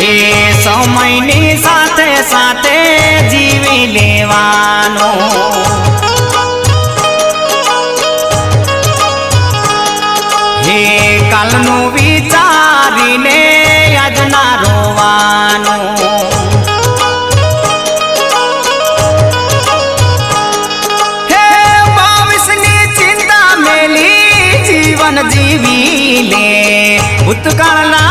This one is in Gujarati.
સમયની સાથે સાથે જીવી લેવાનો હે કાલનું વિચારીને આજના રોવાનું હે ભવિષ્યની ચિંતા મેલી જીવન જીવી લે ભૂતકાળના